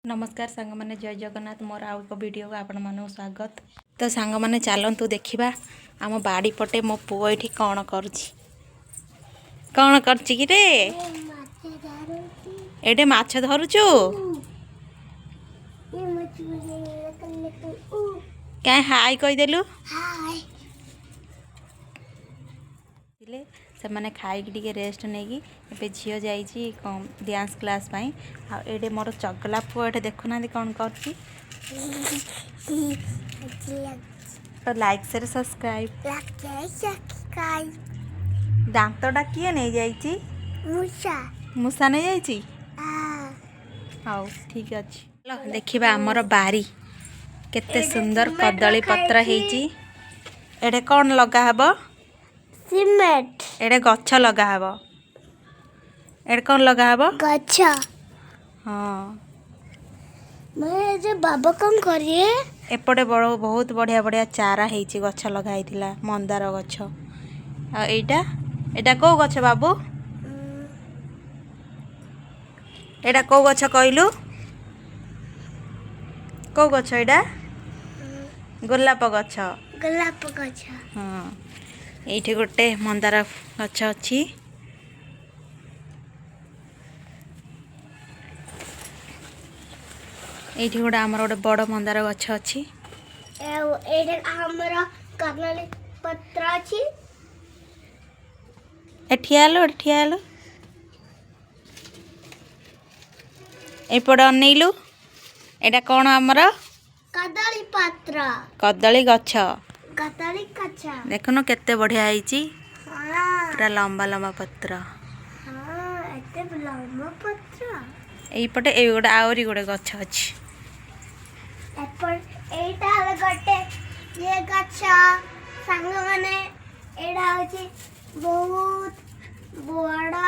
नमस्कार सांग माने जय जगन्नाथ मोर आउ एक वीडियो को आपण मानक स्वागत। तो सांग माने चलतु देखिबा आम बाड़ी पटे मो पुओ एठी कौन करछि कि रे एडे माछ धरुछु क्या हाय कहि देलु से मैंने खाई रेस्ट नहीं कि झील जाइए डांस क्लास ये मोर चगला पुआ ये देखुना कौन कर लाइक से सब्सक्राइब दांतटा किए नहीं जाइए मूषा नहीं जाइए हाँ ठीक अच्छे देखा आमर बारी केते सुंदर कदली पत्र होटे कौन लगा हब सीमेंट एडे गछ लगा हब एडे कौन लगा हब गछ हाँ मैं जे बाबा कौन करिए एपटे बड़ बहुत बढ़िया बढ़िया चारा होती गछ लगाई मंदार गछ एटा एटा कौ गछ बाबू एटा कौ गछ कहलु कौ गछ एटा गोलाप गछ हाँ ये गोटे मंदार गछ अच्छी ये गोटे आमर गोटे बड़ मंदार गछ अच्छी कदली पत्र अच्छी ठियालो एपटे अनेलु एटा कौन आमर कदली पत्र कदली गछ कदली गछ देखुन केते बढ़िया होईची हाँ पूरा लंबा लंबा पत्र हाँ एते लंबा पत्र एपटे ए गोटे आउरी गोटे गछ अच्छी एटा गोटे ये गछ सांग माने एडा होची बहुत बड़ा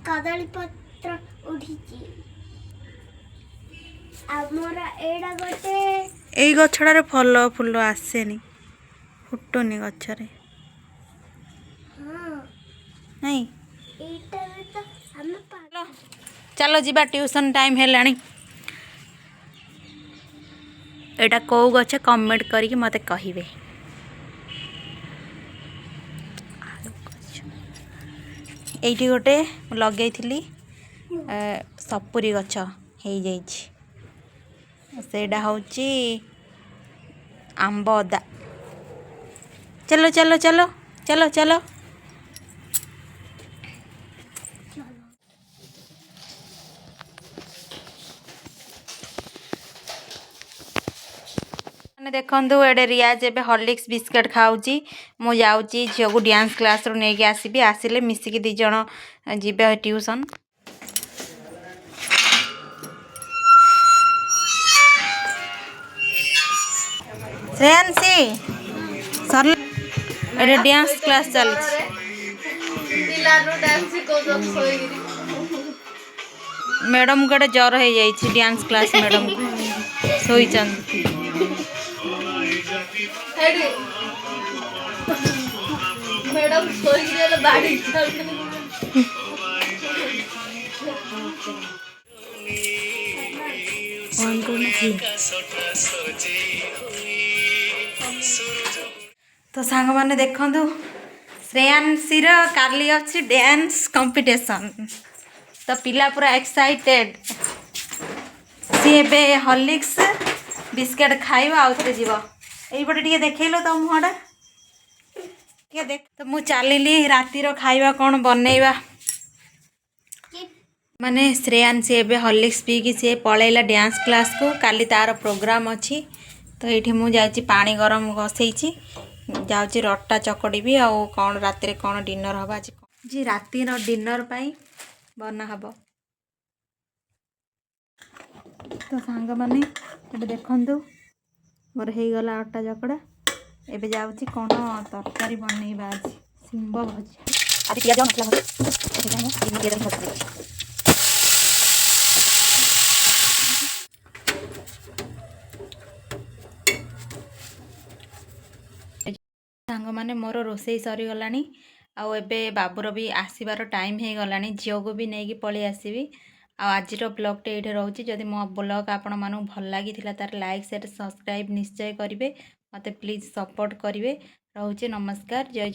कदली पत्र उठीची आमरा एडा गोटे एई गछड़ारे फल फूल आसेनी फुटुनी गछरे हाँ नहीं एटा तो हम चलो जीवा ट्यूशन टाइम हेलानी एटा कौ गछ कमेंट करके मते कहिबे एइठी गोटे लगेइथिली सपुरी गछ हेई जाइछि सेडा होची आंब अदा चलो चलो चलो चलो चलो देखु एडे रियाज एबे हॉर्लिक्स बिस्किट खाऊची मु जाऊची झील को डांस क्लास रू नहीं आसबि आसिले मिसिकी दी जण जीबे ट्यूशन श्रेयांसी सर एडे डांस क्लास चल मैडम गोटे जर हो जाइए डांस क्लास मैडम सोईचन मैडम बाड़ी तो सांग माने देखंतु श्रेयांसी रो काली अछि डांस कंपटीशन तो पिला पूरा एक्साइटेड सी एबे हॉर्लिक्स बिस्किट खाइबा आउ थे जीव एइपटे टिके देखैलो तो मुहडा के देख तो मु चलिली राती रो खाइबा कोन बनैबा माने श्रेयांसी एबे हॉर्लिक्स पी कि से पळैला डांस क्लास को काली तार प्रोग्राम अछि तो एठी मु जाउची पानी गरम गसैची जाउची रट्टा चकड़ी भी आउ कौन रात रे कौन डिनर हबा जी राती रो डिनर पाई बना हबो तो सांग माने एबे देखंतु मोर हे गला अट्टा चकड़ा एबे जाउची कौन तरकारी बनैबा आज सिंब भजिया आदि पियाज मसला भजिया एबे हम डिनर के सांग माने मोर रोसई सरी गलानी आउ एबे बाबूर भी आसबार टाइम हो गलानी झील को भी नहीं पलि आसबि आजिर ब्लॉगटे ये रोचे जदि मो ब्लॉग आपण मानू भल लगी तार लाइक शेयर सब्सक्राइब निश्चय करेंगे मत प्लीज सपोर्ट करेंगे रोचे नमस्कार जय